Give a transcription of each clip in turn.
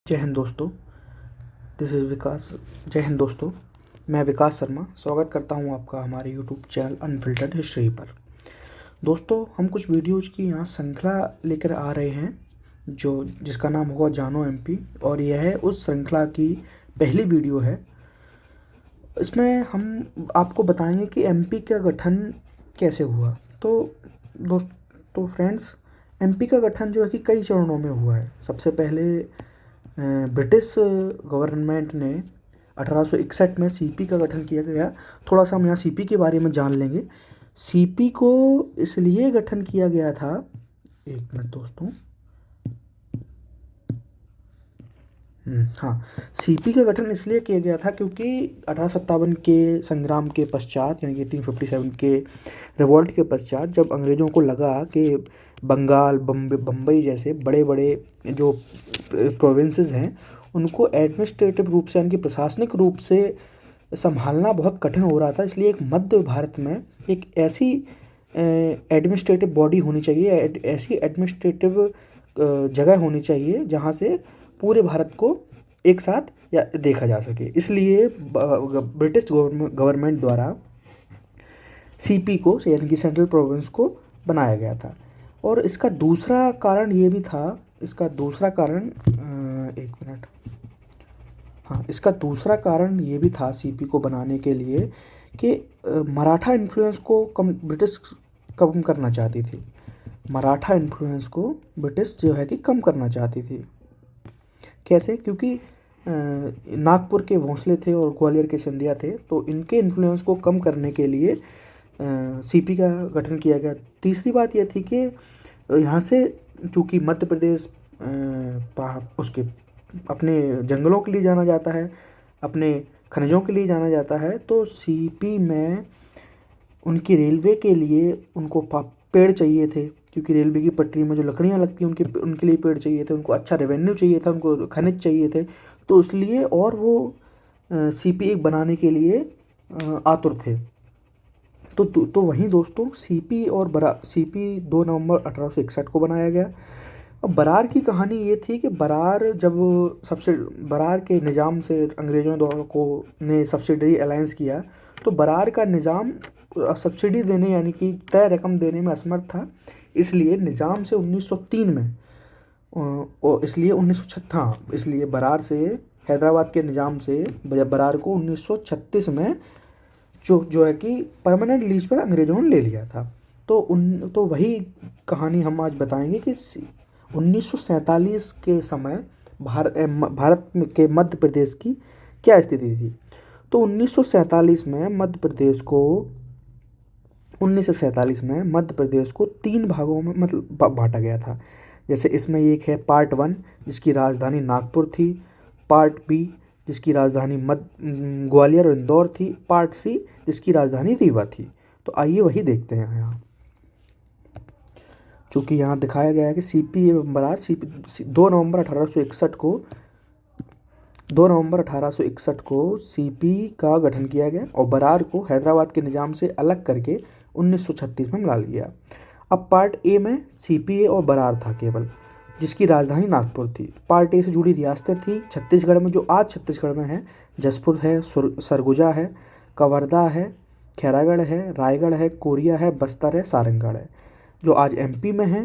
जय हिंद दोस्तों। This is विकास। जय हिंद दोस्तों, मैं विकास शर्मा स्वागत करता हूं आपका हमारे यूट्यूब चैनल अनफिल्टर्ड हिस्ट्री पर। दोस्तों, हम कुछ वीडियोज़ की यहाँ श्रृंखला लेकर आ रहे हैं जिसका नाम होगा जानो एमपी, और यह है उस श्रृंखला की पहली वीडियो है। इसमें हम आपको बताएंगे कि एमपी का गठन कैसे हुआ। तो फ्रेंड्स, एमपी का गठन जो है कि कई चरणों में हुआ है। सबसे पहले ब्रिटिश गवर्नमेंट ने 1861 में सीपी का गठन किया गया। थोड़ा सा हम यहाँ सीपी के बारे में जान लेंगे। सीपी को इसलिए गठन किया गया था, एक मिनट दोस्तों, हाँ, सीपी का गठन इसलिए किया गया था क्योंकि 1857 के संग्राम के पश्चात, यानी कि 1857 के रिवॉल्ट के पश्चात, जब अंग्रेज़ों को लगा कि बंगाल, बम्बई जैसे बड़े बड़े जो प्रोविंसेस हैं उनको एडमिनिस्ट्रेटिव रूप से, यानी कि प्रशासनिक रूप से संभालना बहुत कठिन हो रहा था, इसलिए एक मध्य भारत में एक ऐसी एडमिनिस्ट्रेटिव बॉडी होनी चाहिए, ऐसी एडमिनिस्ट्रेटिव जगह होनी चाहिए जहाँ से पूरे भारत को एक साथ या देखा जा सके। इसलिए ब्रिटिश गवर्नमेंट द्वारा सीपी को, यानी कि सेंट्रल प्रोविंस को बनाया गया था। और इसका दूसरा कारण ये भी था, इसका दूसरा कारण एक मिनट, हाँ, इसका दूसरा कारण ये भी था सीपी को बनाने के लिए कि मराठा इन्फ्लुएंस को ब्रिटिश कम करना चाहती थी। मराठा इन्फ्लुएंस को ब्रिटिश जो है कि कम करना चाहती थी। कैसे? क्योंकि नागपुर के भोंसले थे और ग्वालियर के सिंधिया थे, तो इनके इन्फ्लुएंस को कम करने के लिए सीपी का गठन किया गया। तीसरी बात यह थी कि यहाँ से चूँकि मध्य प्रदेश उसके अपने जंगलों के लिए जाना जाता है, अपने खनिजों के लिए जाना जाता है, तो सीपी में उनकी रेलवे के लिए उनको पेड़ चाहिए थे, क्योंकि रेलवे की पटरी में जो लकड़ियाँ लगती हैं उनके लिए पेड़ चाहिए थे, उनको अच्छा रेवेन्यू चाहिए था, उनको खनिज चाहिए थे, तो इसलिए और वो सीपी एक बनाने के लिए आतुर थे। तो वहीं दोस्तों सीपी 2 नवंबर 1861 को बनाया गया। अब बरार की कहानी ये थी कि बरार के निज़ाम से अंग्रेज़ों द्वारा ने सब्सिडरी अलायंस किया, तो बरार का निज़ाम सब्सिडी देने, यानी कि तय रकम देने में असमर्थ था। इसलिए निज़ाम से 1903 में और इसलिए 1936 हाँ, इसलिए बरार से, हैदराबाद के निज़ाम से बरार को 1936 में जो है कि परमानेंट लीज पर अंग्रेज़ों ने ले लिया था। तो वही कहानी हम आज बताएंगे कि 1947 के समय भारत के मध्य प्रदेश की क्या स्थिति थी। तो 1947 में मध्य प्रदेश को 3 भागों में मतलब बांटा गया था। जैसे इसमें एक है पार्ट 1 जिसकी राजधानी नागपुर थी, पार्ट बी जिसकी राजधानी ग्वालियर और इंदौर थी, पार्ट सी जिसकी राजधानी रीवा थी। तो आइए वही देखते हैं। यहाँ चूँकि यहाँ दिखाया गया है कि सीपी एवं बरार 2 नवंबर 1861 को सीपी का गठन किया गया और बरार को हैदराबाद के निज़ाम से अलग करके 1936 में मिला लिया। अब पार्ट ए में सीपीए और बरार था केवल, जिसकी राजधानी नागपुर थी। पार्ट ए से जुड़ी रियासतें थी छत्तीसगढ़ में, जो आज छत्तीसगढ़ में है। जसपुर है, सरगुजा है, कवर्धा है, खैरागढ़ है, रायगढ़ है, कोरिया है, बस्तर है, सारंगढ़ है। जो आज एमपी में है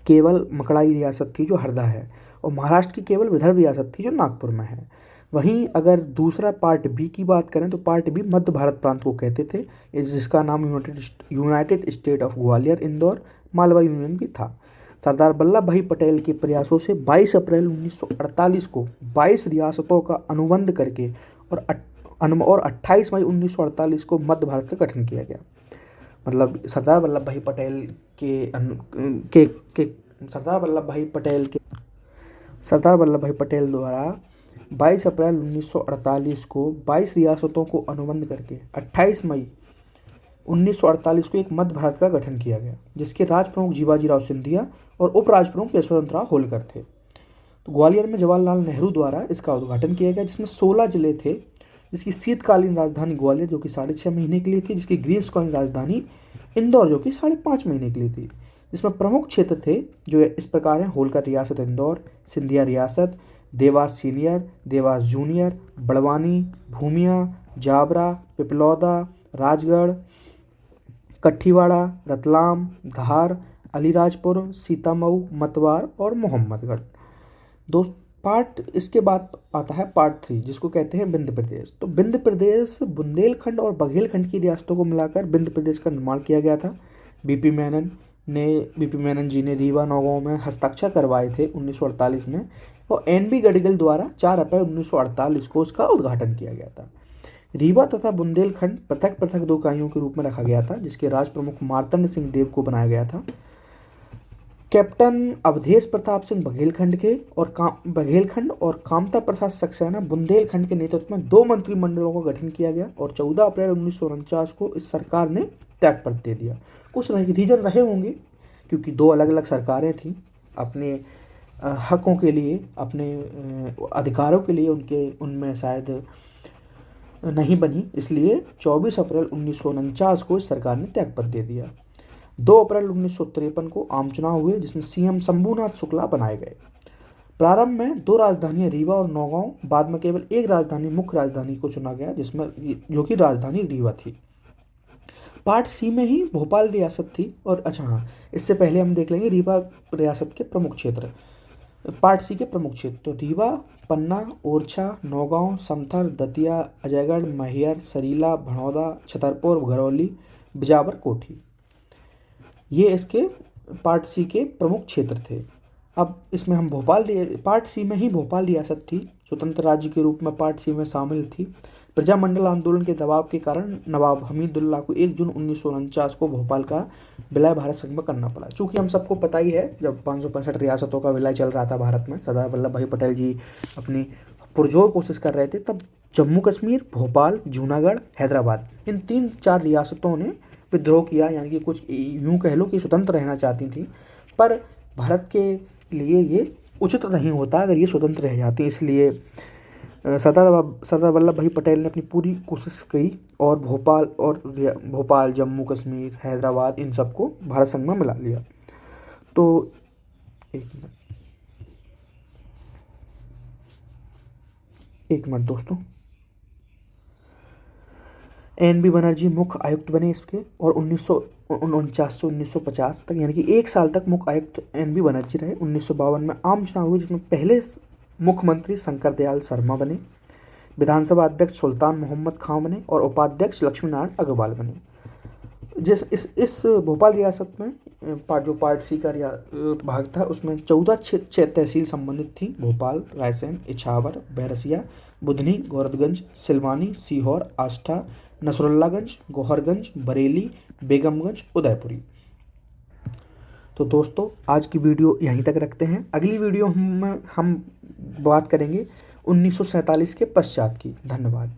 केवल मकड़ाई रियासत थी जो हरदा है, और महाराष्ट्र की केवल विदर्भ रियासत थी जो नागपुर में है। वहीं अगर दूसरा पार्ट बी की बात करें तो पार्ट बी मध्य भारत प्रांत को कहते थे, जिसका नाम United state of Gwalior, Indore, Malwa union भी था। सरदार वल्लभ भाई पटेल के प्रयासों से 22 अप्रैल 1948 को 22 रियासतों का अनुबंध करके और 28 मई 1948 को मध्य भारत का गठन किया गया। मतलब सरदार वल्लभ भाई पटेल द्वारा 22 अप्रैल 1948 को 22 रियासतों को अनुबंध करके 28 मई 1948 को एक मध्य भारत का गठन किया गया, जिसके राज प्रमुख जीवाजीराव सिंधिया और उप राज प्रमुख यशवंतराव होलकर थे। तो ग्वालियर में जवाहरलाल नेहरू द्वारा इसका उद्घाटन किया गया, जिसमें 16 जिले थे, जिसकी शीतकालीन राजधानी ग्वालियर जो कि 6.5 महीने के लिए थी, जिसकी ग्रीष्मकालीन राजधानी इंदौर जो कि 5.5 महीने के लिए थी। जिसमें प्रमुख क्षेत्र थे जो इस प्रकार हैं: होलकर रियासत इंदौर, सिंधिया रियासत, देवास सीनियर, देवास जूनियर, बड़वानी, भूमिया, जाबरा, पिपलौदा, राजगढ़, कठीवाड़ा, रतलाम, धार, अलीराजपुर, सीतामऊ, मतवार और मोहम्मदगढ़। दोस्त पार्ट इसके बाद आता है पार्ट 3, जिसको कहते हैं विंध्य प्रदेश। तो विंध्य प्रदेश बुंदेलखंड और बघेलखंड की रियासतों को मिलाकर विंध्य प्रदेश का निर्माण किया गया था। बीपी मेनन जी ने रीवा नौगांव में हस्ताक्षर करवाए थे 1948 में, और एनबी गडगिल द्वारा 4 अप्रैल 1948 को उसका उद्घाटन किया गया था। रीवा तथा बुंदेलखंड पृथक पृथक 2 इकाइयों के रूप में रखा गया था, जिसके राज प्रमुख मार्तंड सिंह देव को बनाया गया था। कैप्टन अवधेश प्रताप सिंह बघेलखंड और कामता प्रसाद सक्सेना बुंदेलखंड के नेतृत्व में 2 मंत्रिमंडलों का गठन किया गया और 14 अप्रैल 1949 को इस सरकार ने त्यागपत्र दे दिया। कुछ रीजन रहे होंगे, क्योंकि 2 अलग अलग सरकारें थीं, अपने हकों के लिए, अपने अधिकारों के लिए उनमें शायद नहीं बनी, इसलिए 24 अप्रैल 1949 को इस सरकार ने त्यागपत्र दे दिया। 2 अप्रैल 1953 को आम चुनाव हुए, जिसमें सीएम शंभूनाथ शुक्ला बनाए गए। प्रारंभ में 2 राजधानियां रीवा और नौगांव, बाद में केवल एक राजधानी मुख्य राजधानी को चुना गया, जिसमें जो कि राजधानी रीवा थी। पार्ट सी में ही भोपाल रियासत थी। और अच्छा हाँ, इससे पहले हम देख लेंगे रीवा रियासत के प्रमुख क्षेत्र, पार्ट सी के प्रमुख क्षेत्र। तो रीवा, पन्ना, ओरछा, नौगांव, समथर, दतिया, अजयगढ़, मैहर, सरीला, भड़ौदा, छतरपुर, घरौली, बिजावर, कोठी, ये इसके पार्ट सी के प्रमुख क्षेत्र थे। अब इसमें हम पार्ट सी में ही भोपाल रियासत थी, स्वतंत्र राज्य के रूप में पार्ट सी में शामिल थी। प्रजामंडल आंदोलन के दबाव के कारण नवाब हमीदुल्लाह को 1 जून 1949 को भोपाल का विलय भारत संघ में करना पड़ा। चूँकि हम सबको पता ही है, जब 565 रियासतों का विलय चल रहा था भारत में, सरदार वल्लभ भाई पटेल जी अपनी पुरजोर कोशिश कर रहे थे, तब जम्मू कश्मीर, भोपाल, जूनागढ़, हैदराबाद, इन 3-4 रियासतों ने विद्रोह किया, यानी कि कुछ यूँ कह लो कि स्वतंत्र रहना चाहती थी, पर भारत के लिए ये उचित नहीं होता अगर ये स्वतंत्र रह जाती। इसलिए सरदार वल्लभ भाई पटेल ने अपनी पूरी कोशिश की और भोपाल, जम्मू कश्मीर, हैदराबाद, इन सबको भारत संघ में मिला लिया। तो एक मिनट दोस्तों, एन.बी. बनर्जी मुख्य आयुक्त बने इसके, और 1949 से 1950 तक, यानी कि 1 साल तक मुख्य आयुक्त एन.बी. बनर्जी रहे। 1952 में आम चुनाव हुए, जिसमें पहले मुख्यमंत्री शंकर दयाल शर्मा बने, विधानसभा अध्यक्ष सुल्तान मोहम्मद खां बने और उपाध्यक्ष लक्ष्मी नारायण अग्रवाल बने। इस भोपाल रियासत में जो पार्ट सी का भाग था, उसमें 14 तहसील संबंधित थी: भोपाल, रायसेन, इछावर, बैरसिया, बुधनी, गौरतगंज, सिलवानी, सीहोर, आष्टा, नसरुल्लागंज, गौहरगंज, बरेली, बेगमगंज, उदयपुरी। तो दोस्तों, आज की वीडियो यहीं तक रखते हैं। अगली वीडियो में हम बात करेंगे 1947 के पश्चात की। धन्यवाद।